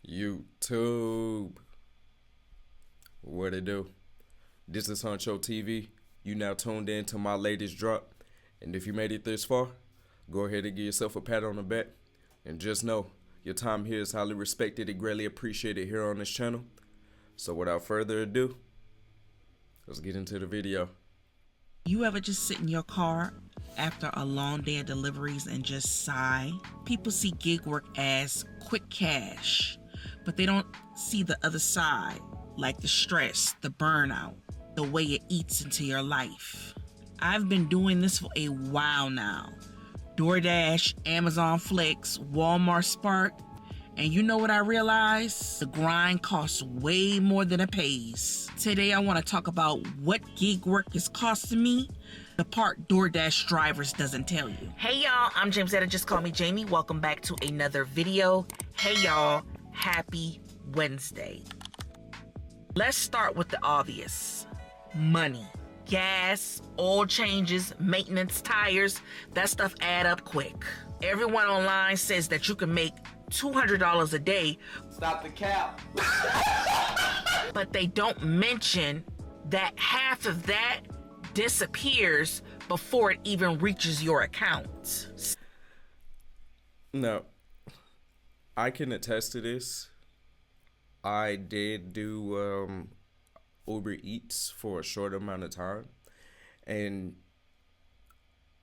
YouTube, what it do? This is HxnchxTV. You now tuned in to my latest drop, and if you made it this far, go ahead and give yourself a pat on the back, and just know your time here is highly respected and greatly appreciated here on this channel. So without further ado, let's get into the video. You ever just sit in your car after a long day of deliveries and just sigh? People see gig work as quick cash, but they don't see the other side, like the stress, the burnout, the way it eats into your life. I've been doing this for a while now. DoorDash, Amazon Flex, Walmart Spark, and you know what I realized? The grind costs way more than it pays. Today I want to talk about what gig work is costing me, the part DoorDash drivers doesn't tell you. Hey y'all, I'm James Etta, just call me Jamie. Welcome back to another video. Hey y'all, happy Wednesday. Let's start with the obvious. Money. Gas, oil changes, maintenance, tires, that stuff add up quick. Everyone online says that you can make $200 a day. Stop the cap. But they don't mention that half of that disappears before it even reaches your account. Now, I can attest to this. I did do Uber Eats for a short amount of time, and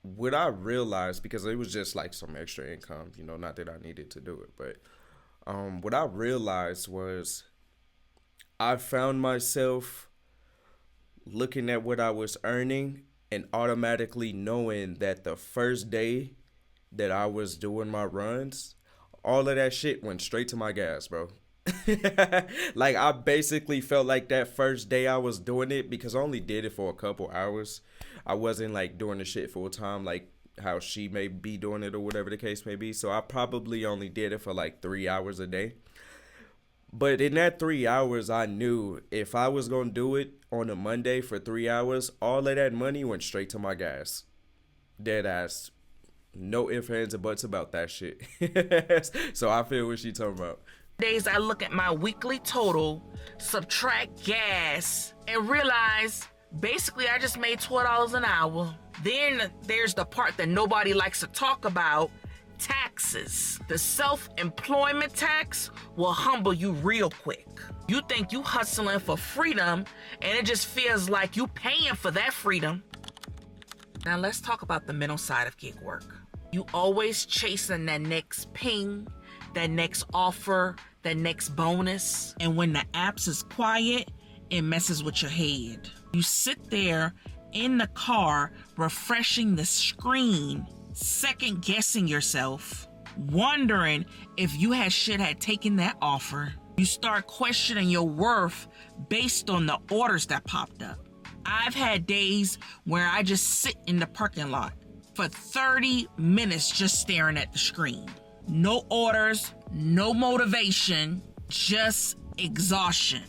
what I realized, because it was just like some extra income, you know, not that I needed to do it, but what I realized was I found myself looking at what I was earning and automatically knowing that the first day that I was doing my runs, all of that shit went straight to my gas, bro. Like, I basically felt like that first day I was doing it, because I only did it for a couple hours. I wasn't like doing the shit full time like how she may be doing it or whatever the case may be. So I probably only did it for like 3 hours a day. But in that 3 hours, I knew if I was going to do it on a Monday for 3 hours, all of that money went straight to my gas. Dead ass. No ifs, ands, or buts about that shit. So I feel what she talking about. Days I look at my weekly total, subtract gas, and realize basically I just made $12 an hour. Then there's the part that nobody likes to talk about, taxes. The self-employment tax will humble you real quick. You think you hustling for freedom, and it just feels like you paying for that freedom. Now let's talk about the mental side of gig work. You always chasing that next ping, that next offer, that next bonus. And when the apps is quiet, it messes with your head. You sit there in the car, refreshing the screen, second guessing yourself, wondering if you should have taken that offer. You start questioning your worth based on the orders that popped up. I've had days where I just sit in the parking lot for 30 minutes just staring at the screen. No orders, no motivation, just exhaustion.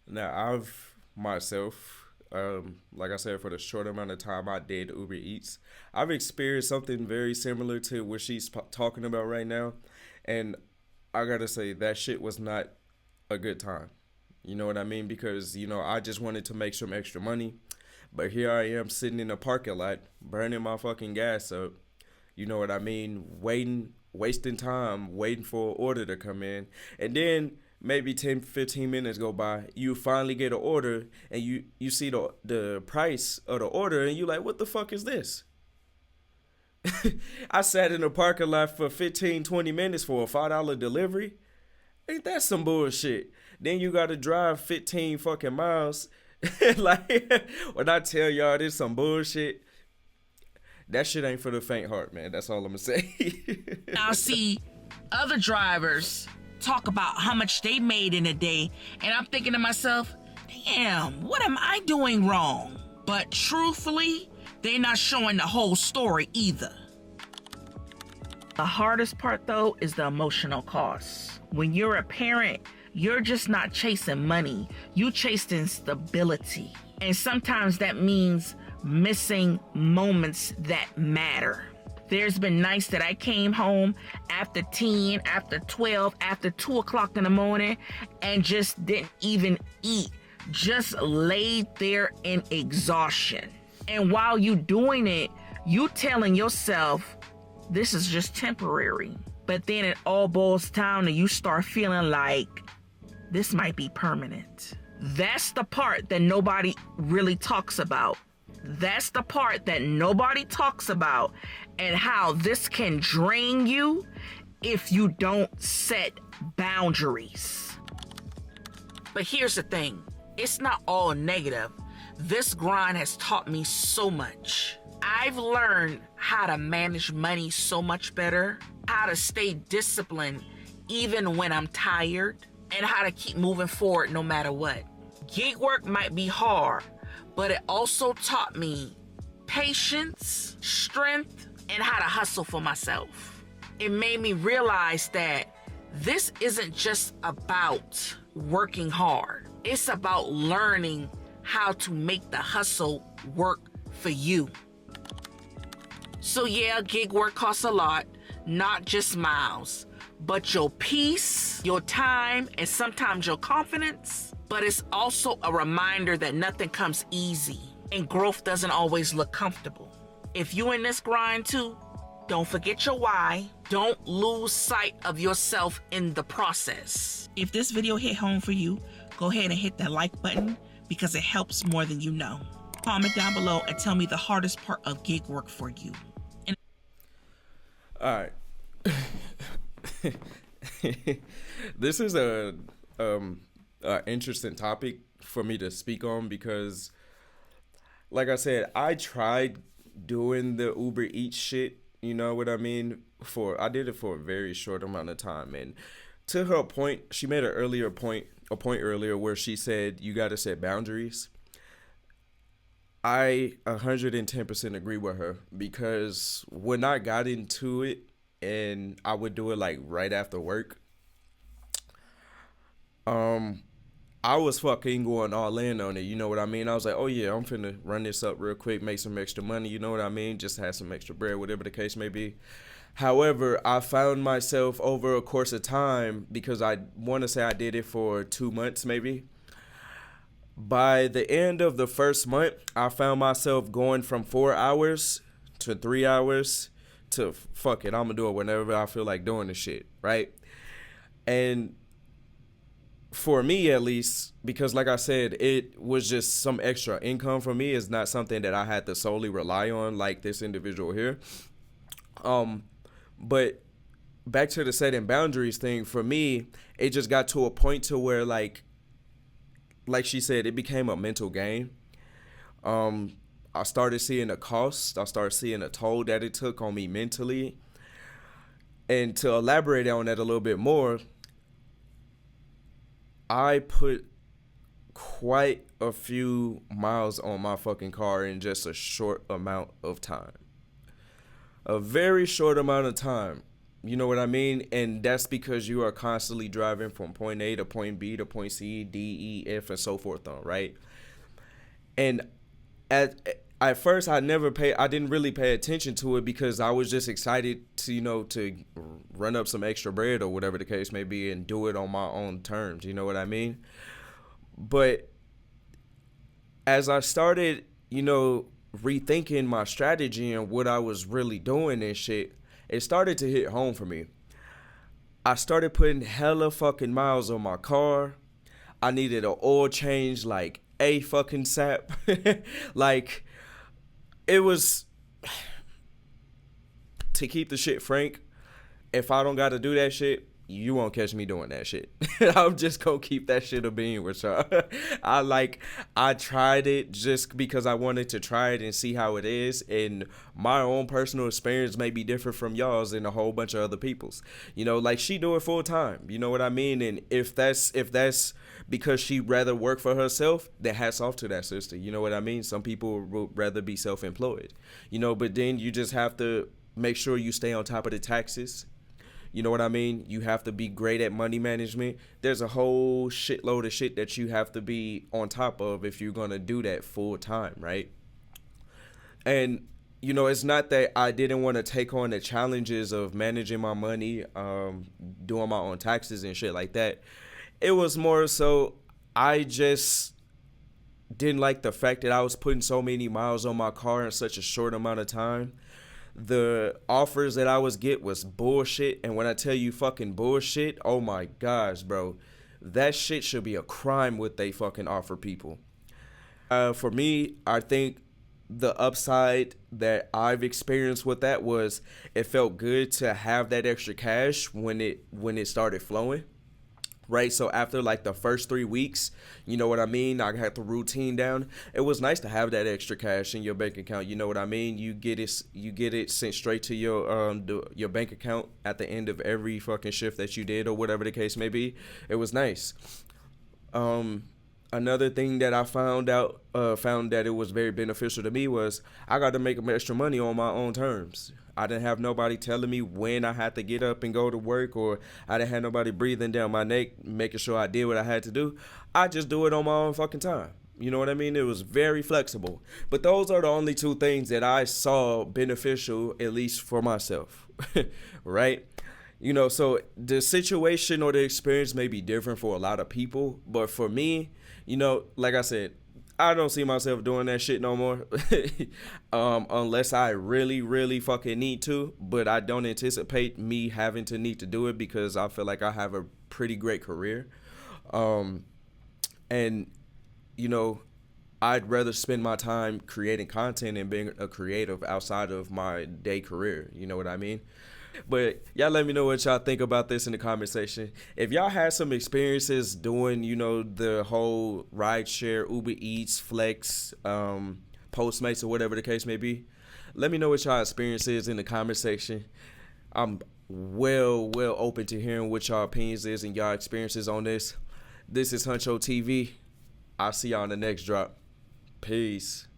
Now, I've myself, like I said, for the short amount of time I did Uber Eats, I've experienced something very similar to what she's talking about right now. And I gotta say, that shit was not a good time. You know what I mean? Because, you know, I just wanted to make some extra money. But here I am sitting in a parking lot, burning my fucking gas up. You know what I mean? Wasting time, waiting for an order to come in. And then maybe 10-15 minutes go by, you finally get an order, and you see the price of the order, and you like, what the fuck is this? I sat in the parking lot for 15-20 minutes for a $5 delivery. Ain't that some bullshit? Then you gotta drive 15 fucking miles. Like, when I tell y'all this some bullshit, that shit ain't for the faint heart, man. That's all I'm gonna say. Now, see, other drivers talk about how much they made in a day, and I'm thinking to myself, damn, what am I doing wrong? But truthfully, they're not showing the whole story either. The hardest part, though, is the emotional cost. When you're a parent, you're just not chasing money. You chasing stability. And sometimes that means missing moments that matter. There's been nights that I came home after 10, after 12, after 2 o'clock in the morning and just didn't even eat. Just laid there in exhaustion. And while you doing it, you telling yourself, this is just temporary. But then it all boils down to you start feeling like this might be permanent. That's the part that nobody really talks about. That's the part that nobody talks about, and how this can drain you if you don't set boundaries. But here's the thing, it's not all negative. This grind has taught me so much. I've learned how to manage money so much better, how to stay disciplined even when I'm tired, and how to keep moving forward no matter what. Gig work might be hard, but it also taught me patience, strength, and how to hustle for myself. It made me realize that this isn't just about working hard. It's about learning how to make the hustle work for you. So yeah, gig work costs a lot, not just miles, but your peace, your time, and sometimes your confidence. But it's also a reminder that nothing comes easy and growth doesn't always look comfortable. If you in this grind too, don't forget your why. Don't lose sight of yourself in the process. If this video hit home for you, go ahead and hit that like button because it helps more than you know. Comment down below and tell me the hardest part of gig work for you. All right. This is a interesting topic for me to speak on because, like I said, I tried doing the Uber Eats shit. You know what I mean? I did it for a very short amount of time, and to her point, she made a point earlier where she said you got to set boundaries. I 110% agree with her because when I got into it and I would do it like right after work, I was fucking going all in on it, you know what I mean? I was like, oh yeah, I'm finna run this up real quick, make some extra money, you know what I mean? Just have some extra bread, whatever the case may be. However, I found myself over a course of time, because I want to say I did it for 2 months maybe. By the end of the first month, I found myself going from 4 hours to 3 hours to fuck it, I'm gonna do it whenever I feel like doing the shit, right? And for me, at least, because like I said, it was just some extra income for me. It's not something that I had to solely rely on like this individual here. But back to the setting boundaries thing, for me, it just got to a point to where like she said, it became a mental game. I started seeing the cost. I started seeing the toll that it took on me mentally. And to elaborate on that a little bit more, I put quite a few miles on my fucking car in just a short amount of time. A very short amount of time. You know what I mean? And that's because you are constantly driving from point A to point B to point C, D, E, F, and so forth on, right? And at first I didn't really pay attention to it because I was just excited to, to run up some extra bread or whatever the case may be and do it on my own terms. You know what I mean? But as I started, rethinking my strategy and what I was really doing and shit, it started to hit home for me. I started putting hella fucking miles on my car. I needed an oil change like a fucking sap. Like, it was, to keep the shit frank, if I don't gotta do that shit, you won't catch me doing that shit. I'm just gonna keep that shit a bean with y'all. I tried it just because I wanted to try it and see how it is, and my own personal experience may be different from y'all's and a whole bunch of other people's. Like, she do it full time, you know what I mean? And if that's because she'd rather work for herself, then hats off to that sister, you know what I mean? Some people would rather be self-employed, but then you just have to make sure you stay on top of the taxes. You know what I mean? You have to be great at money management. There's a whole shitload of shit that you have to be on top of if you're going to do that full time, right? And it's not that I didn't want to take on the challenges of managing my money, doing my own taxes and shit like that. It was more so I just didn't like the fact that I was putting so many miles on my car in such a short amount of time. The offers that I was get was bullshit, and when I tell you fucking bullshit, oh my gosh, bro, that shit should be a crime what they fucking offer people. For me, I think the upside that I've experienced with that was it felt good to have that extra cash when it started flowing. Right, so after like the first 3 weeks, you know what I mean, I got the routine down. It was nice to have that extra cash in your bank account. You know what I mean, you get it sent straight to your bank account at the end of every fucking shift that you did or whatever the case may be. It was nice. Another thing that I found that it was very beneficial to me was I got to make extra money on my own terms. I didn't have nobody telling me when I had to get up and go to work, or I didn't have nobody breathing down my neck, making sure I did what I had to do. I just do it on my own fucking time. You know what I mean? It was very flexible. But those are the only two things that I saw beneficial, at least for myself. Right? So the situation or the experience may be different for a lot of people, but for me, like I said, I don't see myself doing that shit no more. Unless I really, really fucking need to. But I don't anticipate me having to need to do it because I feel like I have a pretty great career. And, I'd rather spend my time creating content and being a creative outside of my day career. You know what I mean? But y'all let me know what y'all think about this in the comment section. If y'all had some experiences doing, the whole rideshare, Uber Eats, Flex, Postmates, or whatever the case may be, let me know what y'all experiences in the comment section. I'm well open to hearing what y'all opinions is and y'all experiences on this. This is HxnchxTV. I'll see y'all in the next drop. Peace.